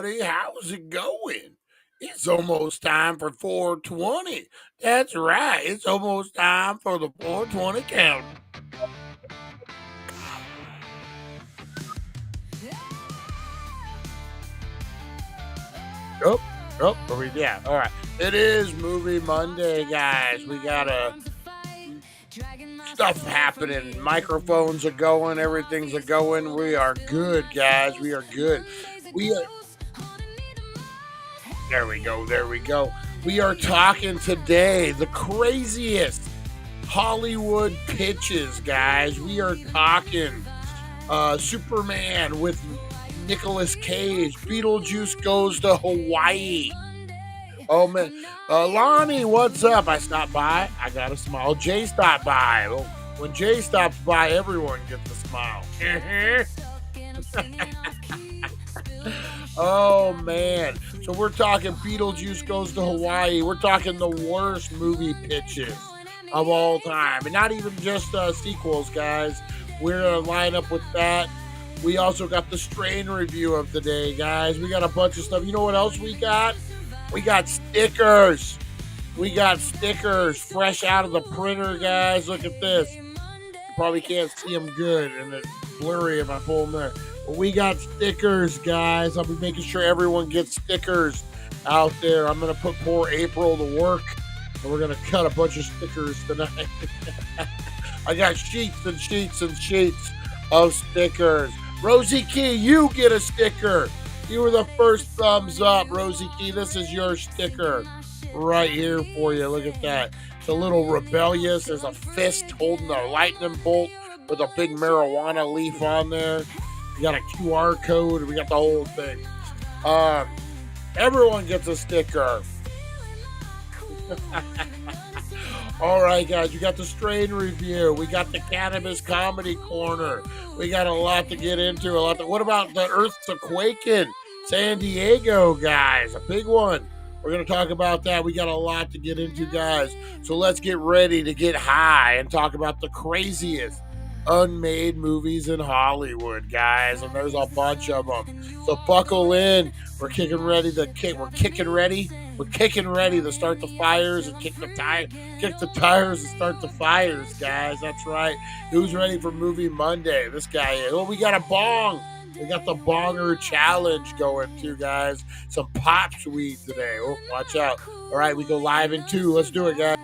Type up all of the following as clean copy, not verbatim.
everybody. How's it going? It's almost time for 420. That's right. It's almost time for the 420 count. Oh, yeah. All right. It is Movie Monday, guys. We got stuff happening. Microphones are going. Everything's a going. We are good, guys. We are good. We are. There we go. There we go. We are talking today the craziest Hollywood pitches, guys. We are talking Superman with Nicolas Cage. Beetlejuice goes to Hawaii. Oh, man. Lonnie, what's up? I stopped by. I got a smile. Jay stopped by. Well, when Jay stops by, everyone gets a smile. Oh, man. So we're talking Beetlejuice goes to Hawaii. We're talking the worst movie pitches of all time. And not even just sequels, guys. We're going to line up with that. We also got the strain review of the day, guys. We got a bunch of stuff. You know what else we got? We got stickers. We got stickers fresh out of the printer, guys. Look at this. You probably can't see them good, and it's blurry if I pull them there. But we got stickers, guys. I'll be making sure everyone gets stickers out there. I'm going to put poor April to work, and we're going to cut a bunch of stickers tonight. I got sheets and sheets and sheets of stickers. Rosie Key, you get a sticker. You were the first thumbs up, Rosie Key. This is your sticker right here for you. Look at that. It's a little rebellious. There's a fist holding a lightning bolt with a big marijuana leaf on there. We got a QR code. We got the whole thing. Everyone gets a sticker. All right, guys, you got the strain review. We got the Cannabis Comedy Corner. We got a lot to get into. What about the Earth's a-Quaking? San Diego, guys, a big one. We're going to talk about that. We got a lot to get into, guys. So let's get ready to get high and talk about the craziest unmade movies in Hollywood, guys. And there's a bunch of them. So buckle in. We're kicking ready to start the fires and kick the tires and start the fires, guys. That's right. Who's ready for Movie Monday? This guy is. Oh, we got a bong. We got the bonger challenge going too, guys. Some pops weed today. Oh, watch out. All right, we go live in 2. Let's do it, guys.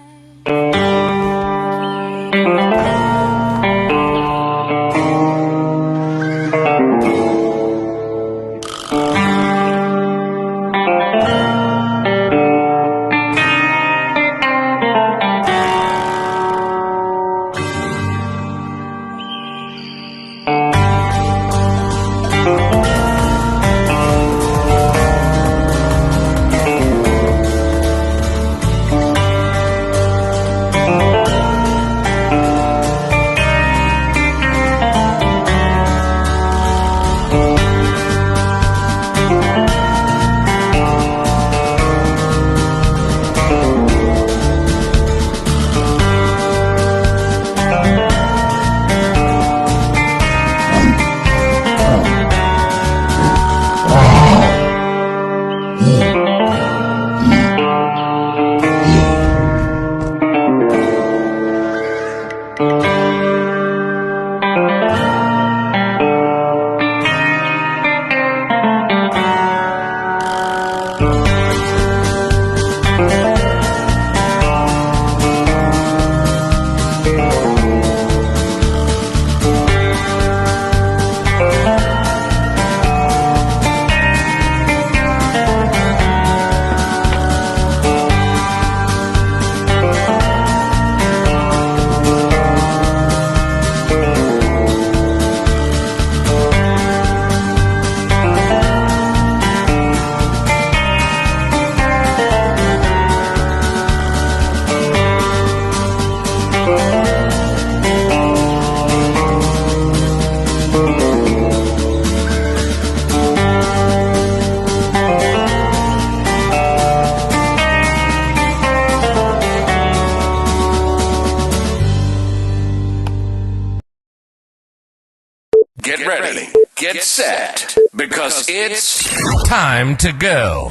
Get ready, get set, because Because it's time to go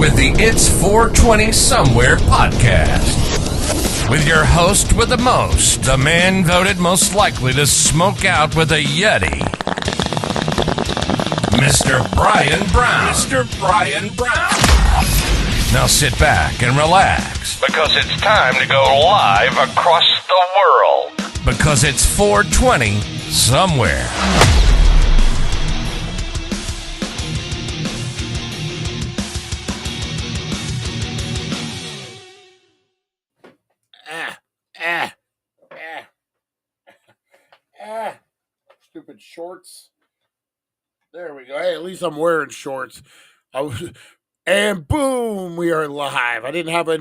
with the It's 420 Somewhere podcast. With your host with the most, the man voted most likely to smoke out with a Yeti, Mr. Brian Brown. Mr. Brian Brown. Now sit back and relax, because it's time to go live across the world. Because it's 420 Somewhere. Stupid shorts. There we go. Hey, at least I'm wearing shorts. And boom, we are live. I didn't have a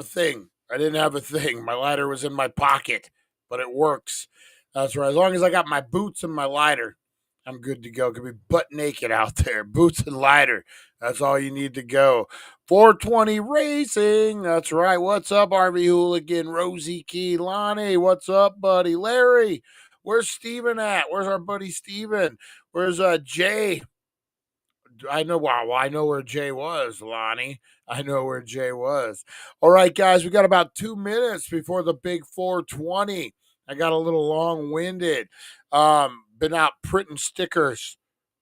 thing. My lighter was in my pocket, but it works. That's right. As long as I got my boots and my lighter, I'm good to go. Could be butt naked out there. Boots and lighter. That's all you need to go. 420 Racing. That's right. What's up, RV Hooligan? Rosie Key, Lonnie. What's up, buddy? Larry. Where's Steven at? Where's our buddy Steven? Where's Jay? I know where Jay was, Lonnie. I know where Jay was. All right, guys, we got about 2 minutes before the big 420. I got a little long-winded. Been out printing stickers.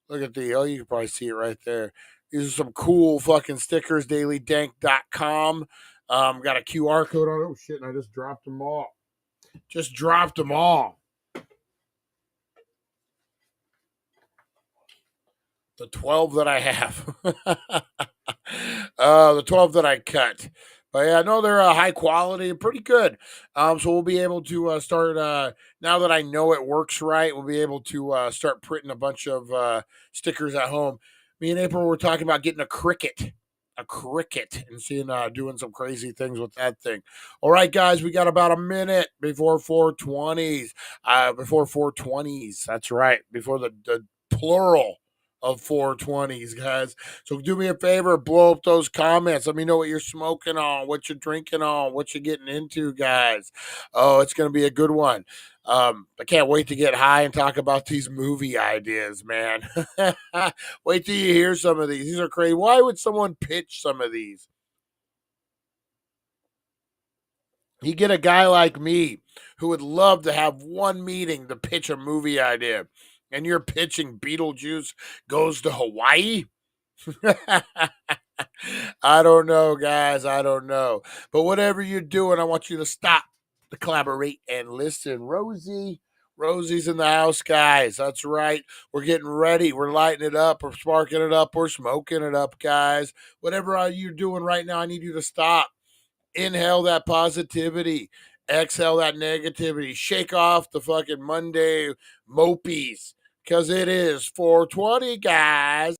Look at you can probably see it right there. These are some cool fucking stickers, dailydank.com. Got a QR code on it. Oh, shit, and I just dropped them all. The 12 that I have. The 12 that I cut. But yeah, I know they're high quality and pretty good. So we'll be able to start, now that I know it works right, we'll be able to start printing a bunch of stickers at home. Me and April were talking about getting a cricket, and seeing, doing some crazy things with that thing. All right, guys, we got about a minute before 420s. That's right. Before the plural of 420s, guys. So do me a favor, blow up those comments. Let me know what you're smoking on, what you're drinking on, what you're getting into, guys. Oh, it's going to be a good one. I can't wait to get high and talk about these movie ideas, man. Wait till you hear some of these. These are crazy. Why would someone pitch some of these? You get a guy like me who would love to have one meeting to pitch a movie idea, and you're pitching Beetlejuice Goes to Hawaii? I don't know, guys. I don't know. But whatever you're doing, I want you to stop, to collaborate, and listen. Rosie's in the house, guys. That's right. We're getting ready. We're lighting it up. We're sparking it up. We're smoking it up, guys. Whatever you're doing right now, I need you to stop. Inhale that positivity. Exhale that negativity. Shake off the fucking Monday mopies. Because it is 420, guys.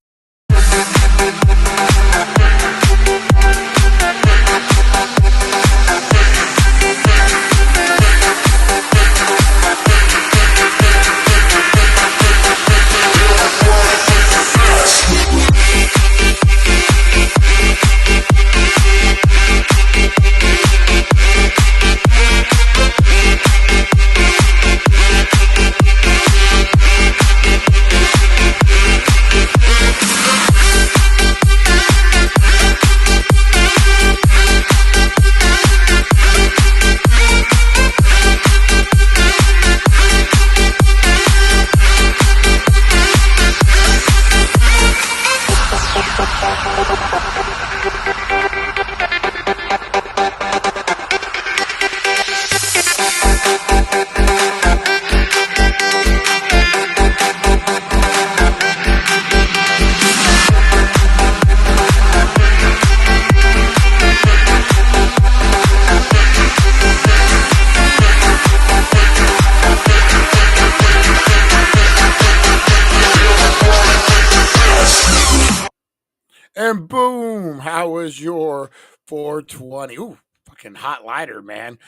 And boom, how was your 420? Ooh, fucking hot lighter, man.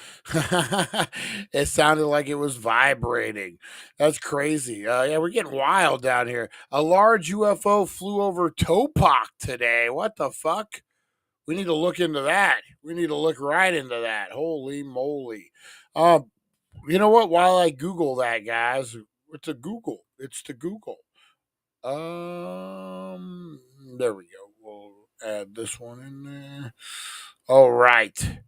It sounded like it was vibrating. That's crazy. Yeah, we're getting wild down here. A large UFO flew over Topak today. What the fuck? We need to look into that. We need to look right into that. Holy moly. You know what? While I Google that, guys, it's to Google. There we go. We'll add this one in there. All right.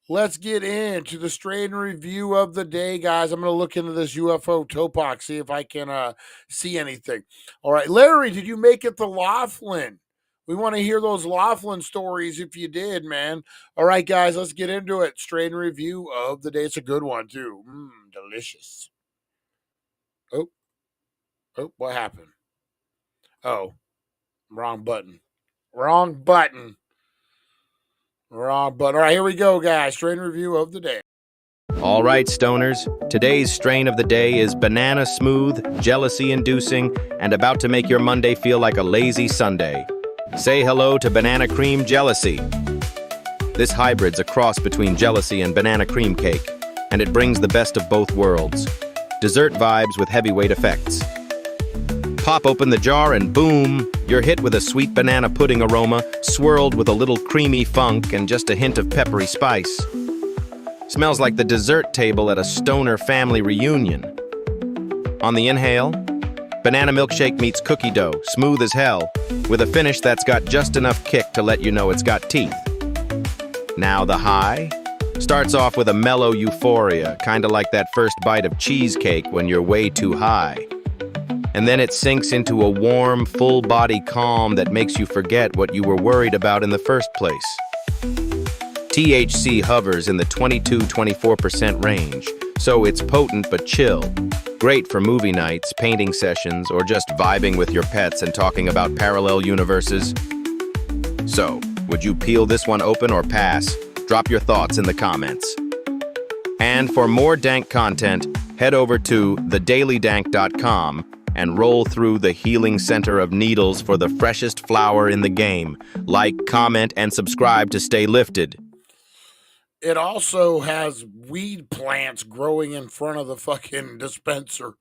Let's get into the strain review of the day, guys. I'm going to look into this UFO Topak, see if I can see anything. All right, Larry, did you make it to Laughlin? We want to hear those Laughlin stories if you did, man. All right, guys, let's get into it. Strain review of the day. It's a good one, too. Delicious. Oh, what happened? Oh, wrong button. Wrong button. All right, here we go, guys. Strain review of the day. All right, stoners. Today's strain of the day is banana smooth, jealousy-inducing, and about to make your Monday feel like a lazy Sunday. Say hello to banana cream jealousy. This hybrid's a cross between jealousy and banana cream cake, and it brings the best of both worlds. Dessert vibes with heavyweight effects. Pop open the jar and boom, you're hit with a sweet banana pudding aroma, swirled with a little creamy funk and just a hint of peppery spice. Smells like the dessert table at a stoner family reunion. On the inhale, banana milkshake meets cookie dough, smooth as hell, with a finish that's got just enough kick to let you know it's got teeth. Now the high starts off with a mellow euphoria, kinda like that first bite of cheesecake when you're way too high. And then it sinks into a warm, full-body calm that makes you forget what you were worried about in the first place. THC hovers in the 22-24% range, so it's potent but chill. Great for movie nights, painting sessions, or just vibing with your pets and talking about parallel universes. So, would you peel this one open or pass? Drop your thoughts in the comments. And for more Dank content, head over to thedailydank.com and roll through the healing center of needles for the freshest flower in the game. Like, comment, and subscribe to stay lifted. It also has weed plants growing in front of the fucking dispensary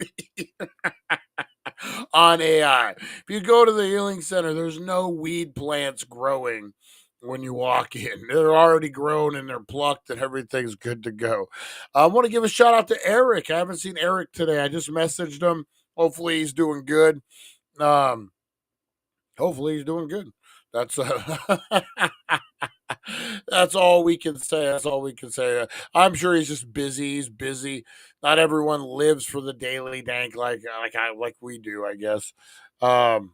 on AI. If you go to the healing center, there's no weed plants growing when you walk in. They're already grown and they're plucked and everything's good to go. I want to give a shout out to Eric. I haven't seen Eric today. I just messaged him. Hopefully he's doing good. Hopefully he's doing good. That's that's all we can say. That's all we can say. I'm sure he's just busy. He's busy. Not everyone lives for the Daily Dank like we do, I guess. Oh,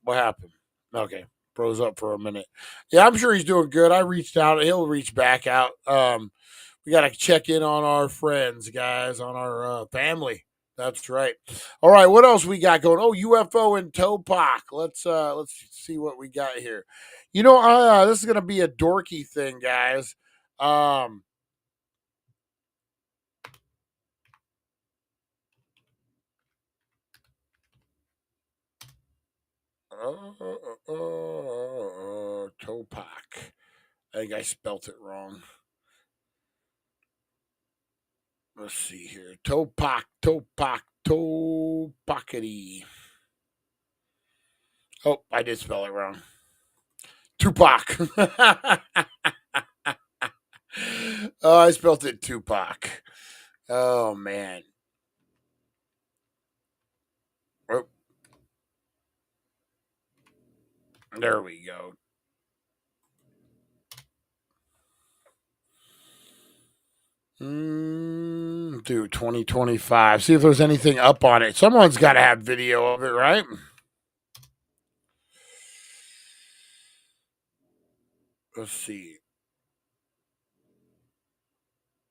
what happened? Okay, froze up for a minute. Yeah, I'm sure he's doing good. I reached out. He'll reach back out. We got to check in on our friends, guys, on our family. That's right. All right, what else we got going? Oh, UFO and Topak. Let's see what we got here. You know, this is gonna be a dorky thing, guys. Topak. I think I spelt it wrong. Let's see here. Topak, Topakity. Oh, I did spell it wrong. Tupac. Oh, I spelled it Tupac. Oh, man. Oh. There we go. Dude, 2025. See if there's anything up on it. Someone's got to have video of it, right? Let's see.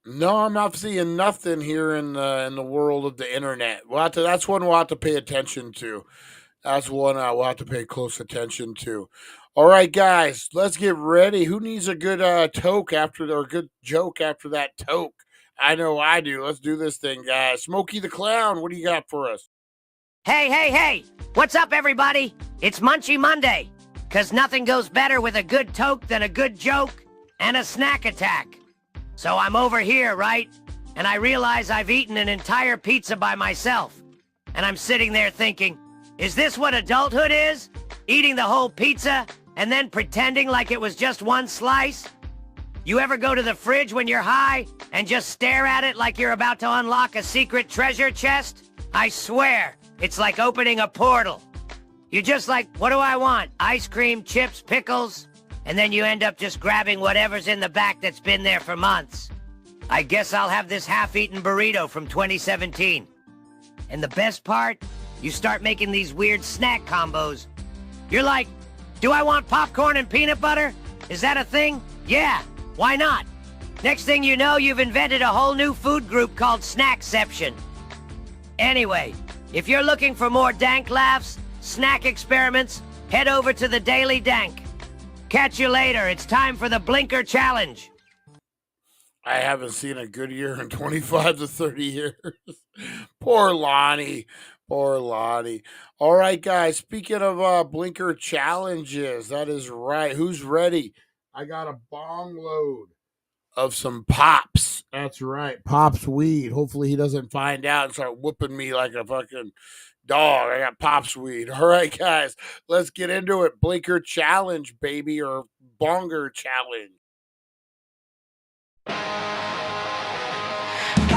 No, I'm not seeing nothing here in the world of the internet. That's one we'll have to pay attention to. That's one we'll have to pay close attention to. All right, guys, let's get ready. Who needs a good toke or a good joke after that toke? I know I do. Let's do this thing, guys. Smokey the Clown, what do you got for us? Hey! What's up, everybody? It's Munchy Monday. 'Cause nothing goes better with a good toke than a good joke and a snack attack. So I'm over here, right? And I realize I've eaten an entire pizza by myself. And I'm sitting there thinking, is this what adulthood is? Eating the whole pizza and then pretending like it was just one slice? You ever go to the fridge when you're high and just stare at it like you're about to unlock a secret treasure chest? I swear, it's like opening a portal. You're just like, what do I want? Ice cream, chips, pickles? And then you end up just grabbing whatever's in the back that's been there for months. I guess I'll have this half-eaten burrito from 2017. And the best part? You start making these weird snack combos. You're like, do I want popcorn and peanut butter? Is that a thing? Yeah, why not? Next thing you know, you've invented a whole new food group called Snackception. Anyway, if you're looking for more dank laughs, snack experiments, head over to the Daily Dank. Catch you later. It's time for the Blinker Challenge. I haven't seen a good year in 25 to 30 years. Poor Lonnie. Poor Lonnie. All right, guys. Speaking of Blinker Challenges, that is right. Who's ready? I got a bong load of some Pops. That's right. Pops weed. Hopefully he doesn't find out and start whooping me like a fucking dog. I got Pops weed. All right, guys. Let's get into it. Blinker Challenge, baby, or Bonger Challenge. Got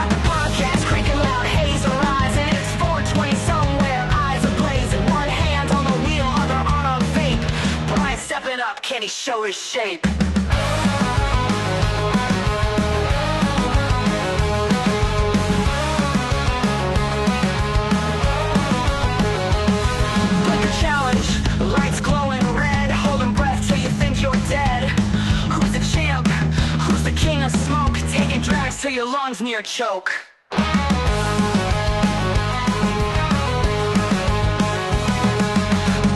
the podcast cranking loud, haze arising. It's 420 somewhere, eyes are blazing. One hand on the wheel, other on a vape. Brian stepping up, can he show his shape? Blinker challenge, lights glowing red, holding breath till you think you're dead. Who's the champ? Who's the king of smoke? Taking drags till your lungs near choke.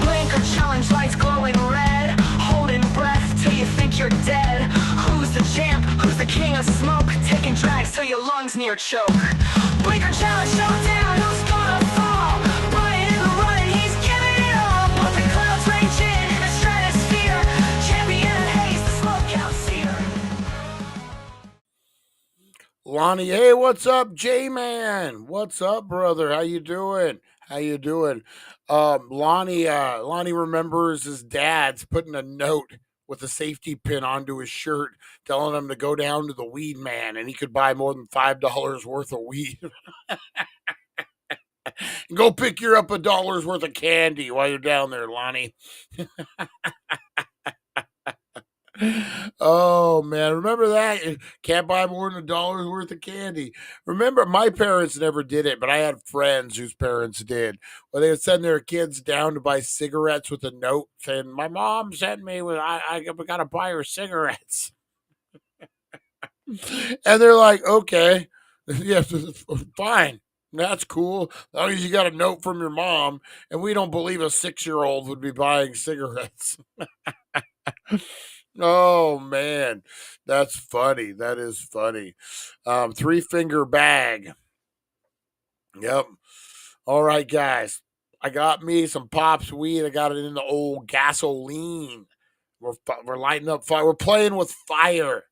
Blinker challenge, lights glowing red, holding breath till you think you're dead. Who's the champ? Who's the king of smoke? Taking drags till your lungs near choke. Blinker challenge, showdown, who's gonna fall? Brian in the running, he's giving it all. But the clouds raging in the stratosphere. Champion haze, the smoke out seer. Lonnie, hey, what's up, J-Man? What's up, brother? How you doing? How you doing? Lonnie remembers his dad's putting a note with a safety pin onto his shirt, telling him to go down to the weed man, and he could buy more than $5 worth of weed. Go pick your up $1 worth of candy while you're down there, Lonnie. Oh man, remember that? You can't buy more than $1 worth of candy. Remember, my parents never did it, but I had friends whose parents did. Well, they would send their kids down to buy cigarettes with a note saying, "My mom sent me with I gotta buy her cigarettes." And they're like, "Okay, yeah, fine." That's cool. As long as you got a note from your mom, and we don't believe a 6-year-old would be buying cigarettes. Oh man, that's funny. That is funny. 3-finger bag. Yep. All right, guys. I got me some Pops weed. I got it in the old gasoline. We're lighting up fire. We're playing with fire.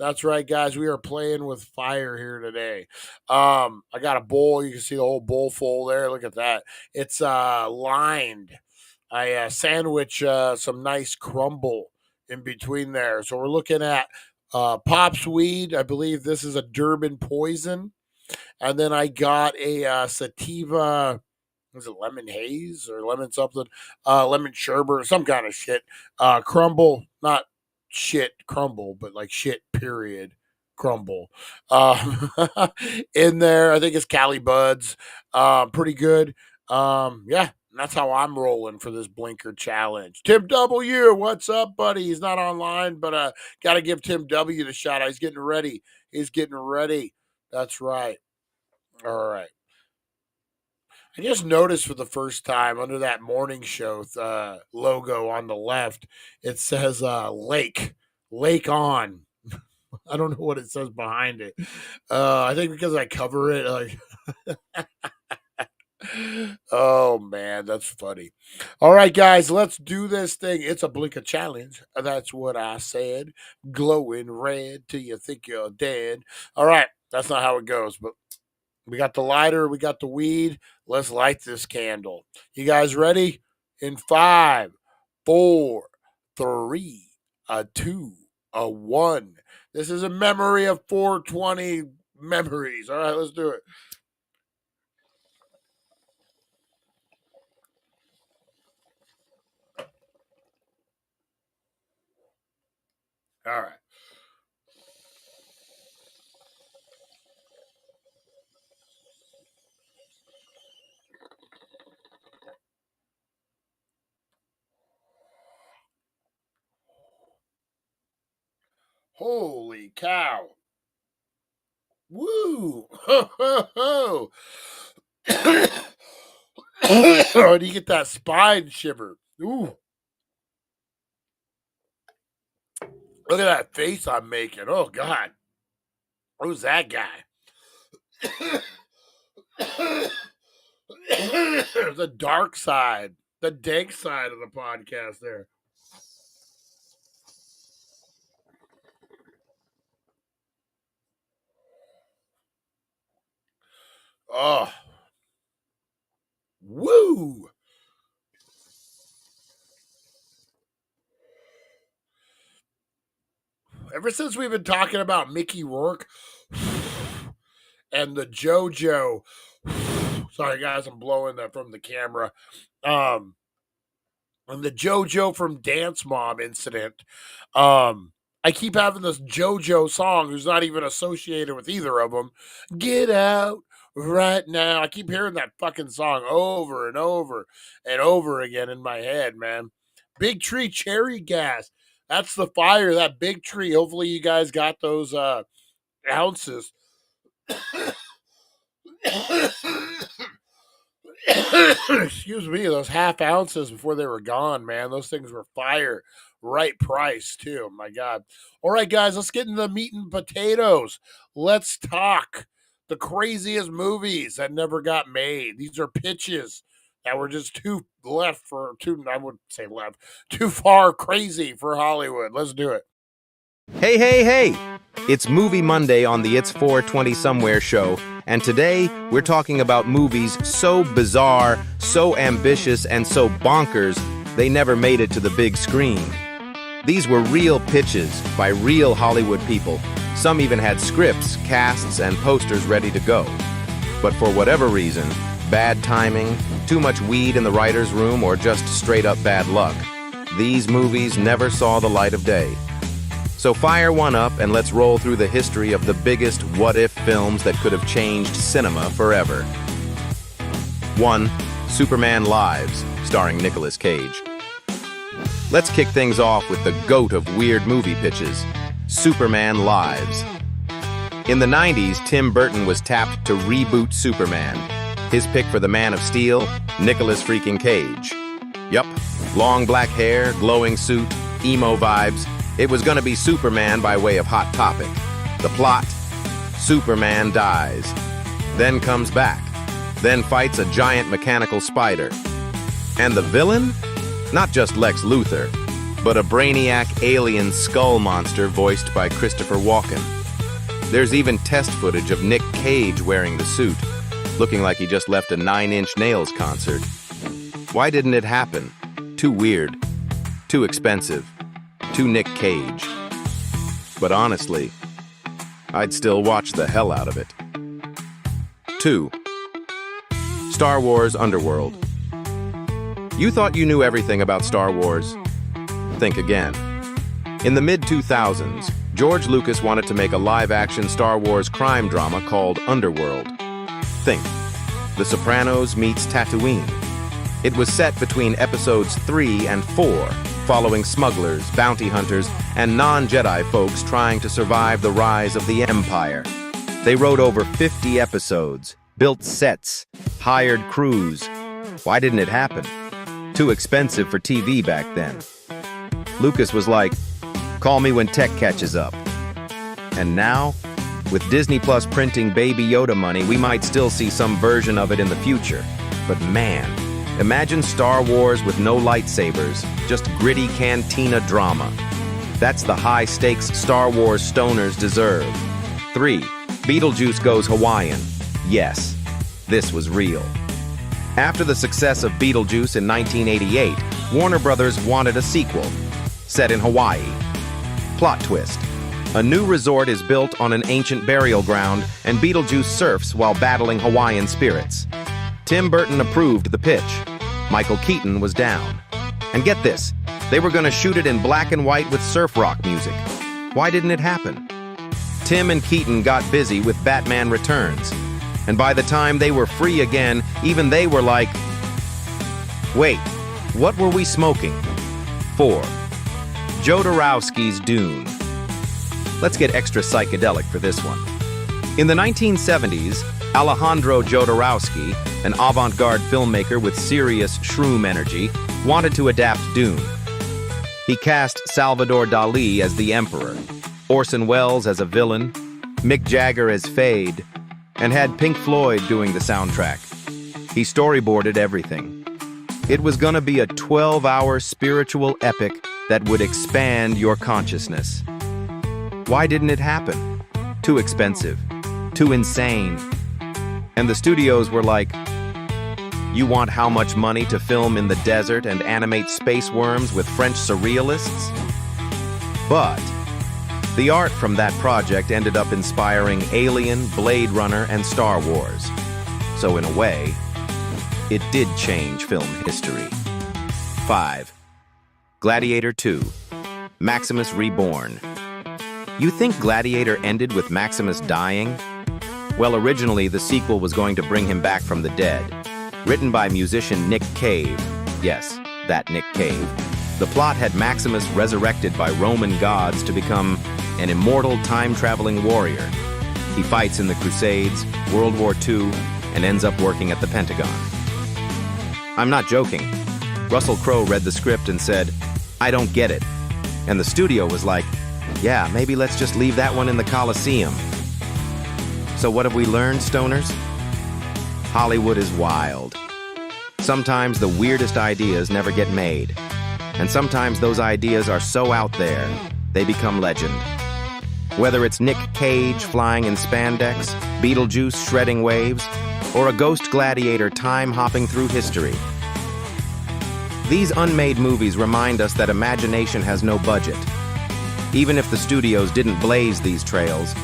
That's right, guys. We are playing with fire here today. I got a bowl. You can see the whole bowl full there. Look at that. It's lined. I sandwich some nice crumble in between there. So we're looking at Pops weed. I believe this is a Durban poison. And then I got a sativa, was it lemon haze or lemon something? Lemon sherbet, some kind of shit. Crumble, not shit crumble, but like shit period crumble. In there, I think it's Cali Buds. Pretty good. Yeah. That's how I'm rolling for this Blinker Challenge. Tim W, what's up, buddy? He's not online, but got to give Tim W the shout out. He's getting ready. He's getting ready. That's right. All right. I just noticed for the first time under that morning show logo on the left, it says Lake on. I don't know what it says behind it. I think because I cover it. Like, oh man, that's funny. All right, guys, let's do this thing. It's a Blinker Challenge. That's what I said. Glowing red till you think you're dead. All right, that's not how it goes, but we got the lighter, we got the weed. Let's light this candle. You guys ready? In 5, 4, 3, 2, 1. This is a memory of 420 memories. All right, let's do it. All right. Holy cow. Woo! Ho, ho, ho. Oh, do you get that spine shiver? Ooh. Look at that face I'm making. Oh, God. Who's that guy? The dark side, the dank side of the podcast there. Oh. Woo! Ever since we've been talking about Mickey Rourke and the JoJo, sorry guys, I'm blowing that from the camera. And the JoJo from Dance Mom incident. I keep having this JoJo song who's not even associated with either of them. Get out right now. I keep hearing that fucking song over and over and over again in my head, man. Big Tree Cherry Gas. That's the fire, that big tree. Hopefully you guys got those ounces. Excuse me, those half ounces before they were gone, man. Those things were fire. Right price, too. My God. All right, guys, let's get into the meat and potatoes. Let's talk the craziest movies that never got made. These are pitches that were just too far crazy for Hollywood. Let's do it. Hey, hey, hey! It's Movie Monday on the It's 420 Somewhere show, and today we're talking about movies so bizarre, so ambitious, and so bonkers, they never made it to the big screen. These were real pitches by real Hollywood people. Some even had scripts, casts, and posters ready to go. But for whatever reason, bad timing, too much weed in the writer's room, or just straight up bad luck, these movies never saw the light of day. So fire one up and let's roll through the history of the biggest what-if films that could have changed cinema forever. 1. Superman Lives, starring Nicolas Cage. Let's kick things off with the GOAT of weird movie pitches, Superman Lives. In the 90s, Tim Burton was tapped to reboot Superman. His pick for the Man of Steel, Nicolas freaking Cage. Yup, long black hair, glowing suit, emo vibes. It was gonna be Superman by way of Hot Topic. The plot, Superman dies, then comes back, then fights a giant mechanical spider. And the villain? Not just Lex Luthor, but a brainiac alien skull monster voiced by Christopher Walken. There's even test footage of Nick Cage wearing the suit, looking like he just left a Nine Inch Nails concert. Why didn't it happen? Too weird, too expensive. To Nick Cage. But honestly, I'd still watch the hell out of it. 2. Star Wars Underworld. You thought you knew everything about Star Wars? Think again. In the mid-2000s, George Lucas wanted to make a live-action Star Wars crime drama called Underworld. Think, The Sopranos meets Tatooine. It was set between episodes 3 and 4, following smugglers, bounty hunters, and non-Jedi folks trying to survive the rise of the Empire. They wrote over 50 episodes, built sets, hired crews. Why didn't it happen? Too expensive for TV back then. Lucas was like, call me when tech catches up. And now, with Disney Plus printing Baby Yoda money, we might still see some version of it in the future. But man, imagine Star Wars with no lightsabers, just gritty cantina drama. That's the high-stakes Star Wars stoners deserve. 3. Beetlejuice Goes Hawaiian. Yes, this was real. After the success of Beetlejuice in 1988, Warner Brothers wanted a sequel, set in Hawaii. Plot twist. A new resort is built on an ancient burial ground, and Beetlejuice surfs while battling Hawaiian spirits. Tim Burton approved the pitch. Michael Keaton was down. And get this, they were going to shoot it in black and white with surf rock music. Why didn't it happen? Tim and Keaton got busy with Batman Returns, and by the time they were free again, even they were like, wait, what were we smoking? 4. Jodorowsky's Dune. Let's get extra psychedelic for this one. In the 1970s, Alejandro Jodorowsky, an avant-garde filmmaker with serious shroom energy, wanted to adapt Dune. He cast Salvador Dali as the Emperor, Orson Welles as a villain, Mick Jagger as Fade, and had Pink Floyd doing the soundtrack. He storyboarded everything. It was gonna be a 12-hour spiritual epic that would expand your consciousness. Why didn't it happen? Too expensive. Too insane. And the studios were like, you want how much money to film in the desert and animate space worms with French surrealists? But the art from that project ended up inspiring Alien, Blade Runner, and Star Wars. So in a way, it did change film history. 5. Gladiator 2. Maximus Reborn. You think Gladiator ended with Maximus dying? Well, originally the sequel was going to bring him back from the dead. Written by musician Nick Cave. Yes, that Nick Cave. The plot had Maximus resurrected by Roman gods to become an immortal time-traveling warrior. He fights in the Crusades, World War II, and ends up working at the Pentagon. I'm not joking. Russell Crowe read the script and said, I don't get it. And the studio was like, yeah, maybe let's just leave that one in the Coliseum. So what have we learned, stoners? Hollywood is wild. Sometimes the weirdest ideas never get made. And sometimes those ideas are so out there, they become legend. Whether it's Nick Cage flying in spandex, Beetlejuice shredding waves, or a ghost gladiator time-hopping through history. These unmade movies remind us that imagination has no budget. Even if the studios didn't blaze these trails,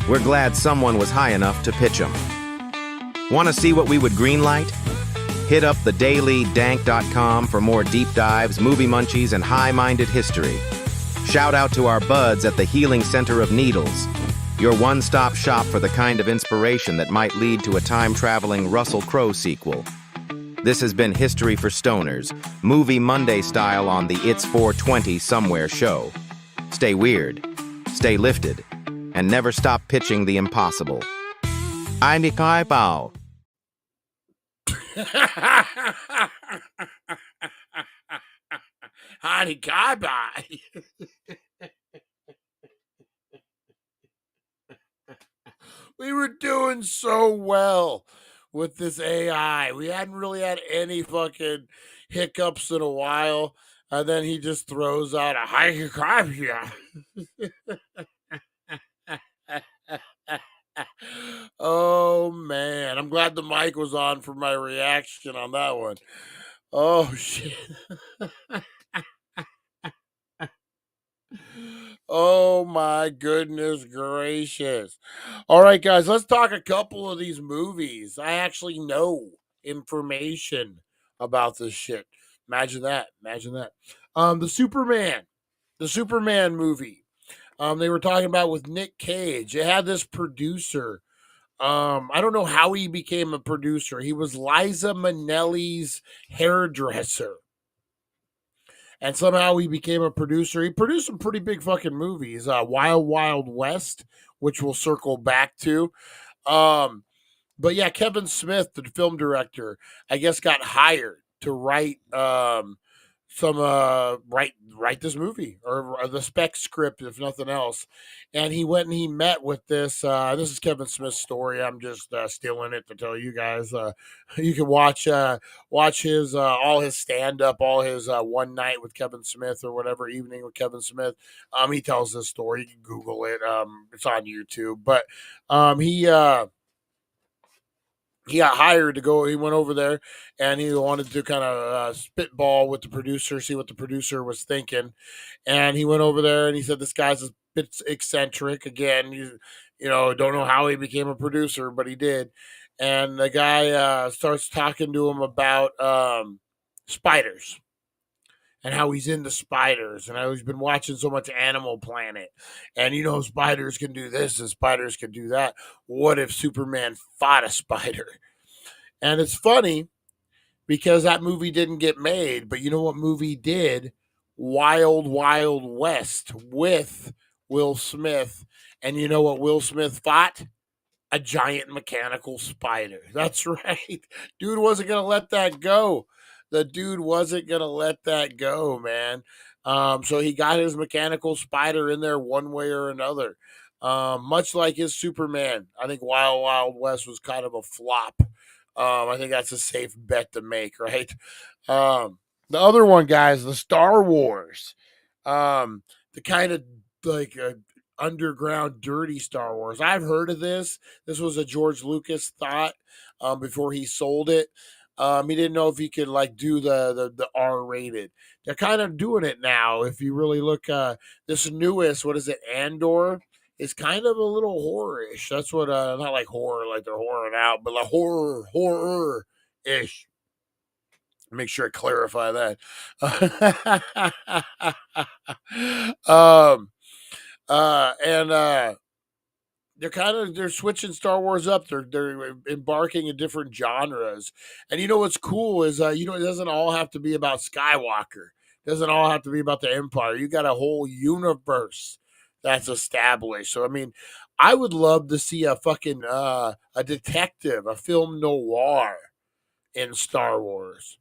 we're glad someone was high enough to pitch them. Want to see what we would greenlight? Hit up thedailydank.com for more deep dives, movie munchies, and high-minded history. Shout out to our buds at the Healing Center of Needles, your one-stop shop for the kind of inspiration that might lead to a time-traveling Russell Crowe sequel. This has been History for Stoners, Movie Monday style on the It's 420 Somewhere show. Stay weird, stay lifted, and never stop pitching the impossible. Eine Kai Bao. Honey, goodbye. We were doing so well with this AI. We hadn't really had any fucking hiccups in a while. And then he just throws out a high. Oh man, I'm glad the mic was on for my reaction on that one. Oh shit. Oh my goodness gracious. All right, guys, let's talk a couple of these movies. I actually know information about this shit. Imagine that. Imagine that. The Superman movie. They were talking about with Nick Cage. It had this producer. I don't know how he became a producer. He was Liza Minnelli's hairdresser. And somehow he became a producer. He produced some pretty big fucking movies. Wild Wild West, which we'll circle back to. But yeah, Kevin Smith, the film director, I guess got hired to write write this movie or the spec script, if nothing else. And he went and he met with this. This is Kevin Smith's story. I'm just stealing it to tell you guys. You can watch his all his stand up, all his one night with Kevin Smith or whatever evening with Kevin Smith. He tells this story. You can Google it. It's on YouTube. But he got hired to go. He went over there and he wanted to kind of spitball with the producer, see what the producer was thinking. And he went over there and he said, this guy's a bit eccentric. Again, you don't know how he became a producer, but he did. And the guy starts talking to him about spiders. and how he's into spiders and how he's been watching so much Animal Planet. And, spiders can do this and spiders can do that. What if Superman fought a spider? And it's funny because that movie didn't get made, but you know what movie did? Wild Wild West with Will Smith. And you know what Will Smith fought? A giant mechanical spider. That's right. Dude wasn't going to let that go. The dude wasn't going to let that go, man. So he got his mechanical spider in there one way or another. Much like his Superman. I think Wild Wild West was kind of a flop. I think that's a safe bet to make, right? The other one, guys, the Star Wars. The kind of like underground dirty Star Wars. I've heard of this. This was a George Lucas thought before he sold it. He didn't know if he could like do the R rated. They're kind of doing it now. If you really look, this newest, what is it, Andor, is kind of a little horror-ish. That's what, not like horror, like they're horroring out, but like horror-ish. Make sure I clarify that. They're switching Star Wars up. They're embarking in different genres. And you know what's cool is it doesn't all have to be about Skywalker. It doesn't all have to be about the Empire. You got a whole universe that's established. So I mean, I would love to see a fucking a detective, a film noir in Star Wars.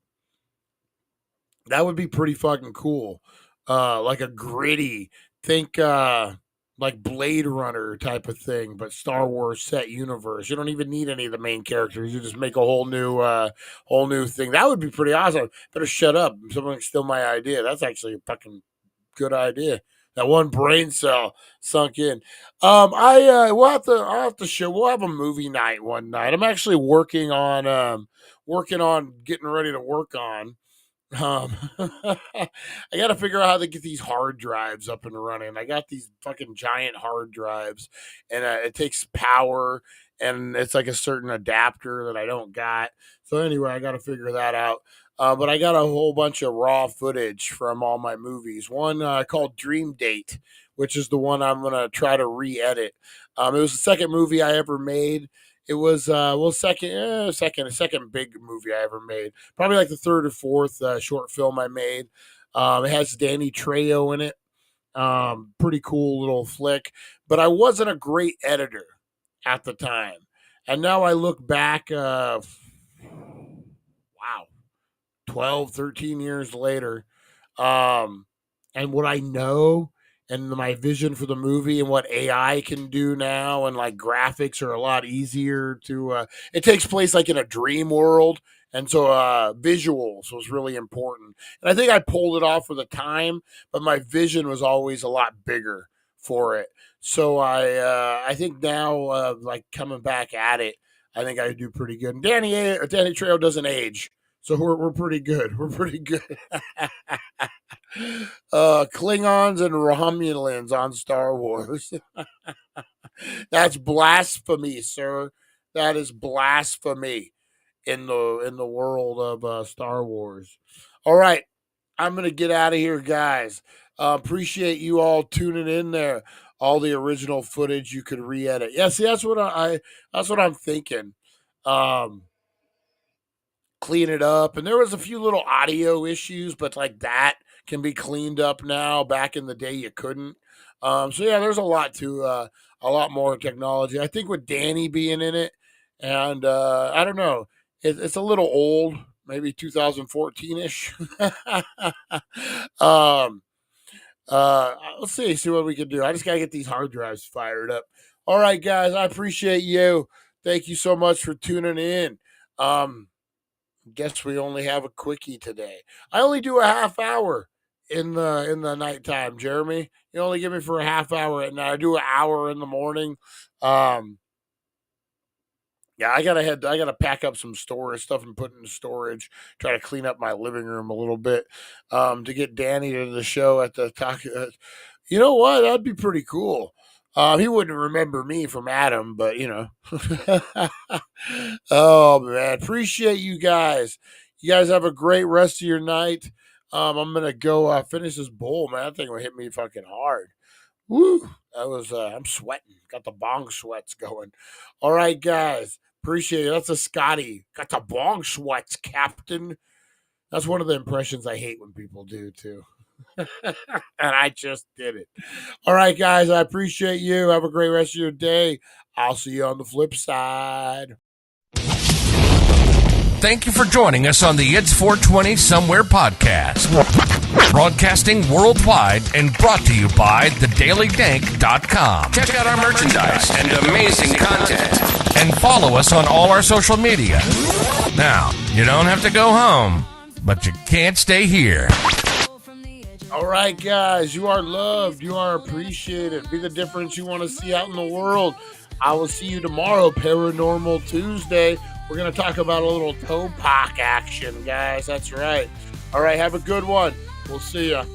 That would be pretty fucking cool. Like a gritty, think like Blade Runner type of thing, but Star Wars set universe. You don't even need any of the main characters. You just make a whole new thing. That would be pretty awesome. Better shut up. Someone steal my idea. That's actually a fucking good idea. That one brain cell sunk in. We'll have to show. We'll have a movie night one night. I'm actually working on getting ready to work on. I got to figure out how to get these hard drives up and running. I got these fucking giant hard drives, and it takes power, and it's like a certain adapter that I don't got. So anyway, I got to figure that out. But I got a whole bunch of raw footage from all my movies. One called Dream Date, which is the one I'm gonna try to re-edit. It was the second movie I ever made. It was second big movie I ever made. Probably like the third or fourth short film I made. It has Danny Trejo in it. Pretty cool little flick. But I wasn't a great editor at the time. And now I look back, wow, 12, 13 years later. And what I know and my vision for the movie and what AI can do now, and like graphics are a lot easier to, it takes place like in a dream world. And so visuals was really important. And I think I pulled it off for the time, but my vision was always a lot bigger for it. So I think now, like coming back at it, I think I do pretty good. And Danny Trejo doesn't age. So we're pretty good. We're pretty good. Klingons and Romulans on Star Wars. That's blasphemy, sir. That is blasphemy in the world of Star Wars. All right, I'm gonna get out of here, guys. Appreciate you all tuning in there. All the original footage you could re-edit. Yeah, see, that's what I'm thinking. Clean it up, and there was a few little audio issues, but like that can be cleaned up now. Back in the day you couldn't. So yeah, there's a lot more technology, I think, with Danny being in it. And I don't know, it's a little old, maybe 2014ish. Let's see what we can do. I just gotta get these hard drives fired up. All right, guys, I appreciate you. Thank you so much for tuning in. Guess we only have a quickie today. I only do a half hour in the nighttime, Jeremy. You only give me for a half hour at night. I do an hour in the morning. Yeah, I gotta pack up some storage stuff and put it in storage. Try to clean up my living room a little bit. To get Danny to the show at the talk. You know what? That'd be pretty cool. He wouldn't remember me from Adam, but you know. Oh man, appreciate you guys. You guys have a great rest of your night. I'm gonna go finish this bowl, man. That thing will hit me fucking hard. Woo! That was I'm sweating. Got the bong sweats going. All right, guys. Appreciate it. That's a Scotty. Got the bong sweats, Captain. That's one of the impressions I hate when people do too. And I just did it. All right, guys. I appreciate you. Have a great rest of your day. I'll see you on the flip side. Thank you for joining us on the It's 420 Somewhere podcast. Broadcasting worldwide and brought to you by thedailydank.com. Check out our merchandise and amazing content. And follow us on all our social media. Now, you don't have to go home, but you can't stay here. All right, guys. You are loved. You are appreciated. Be the difference you want to see out in the world. I will see you tomorrow, Paranormal Tuesday. We're going to talk about a little toe pock action, guys. That's right. All right, have a good one. We'll see ya.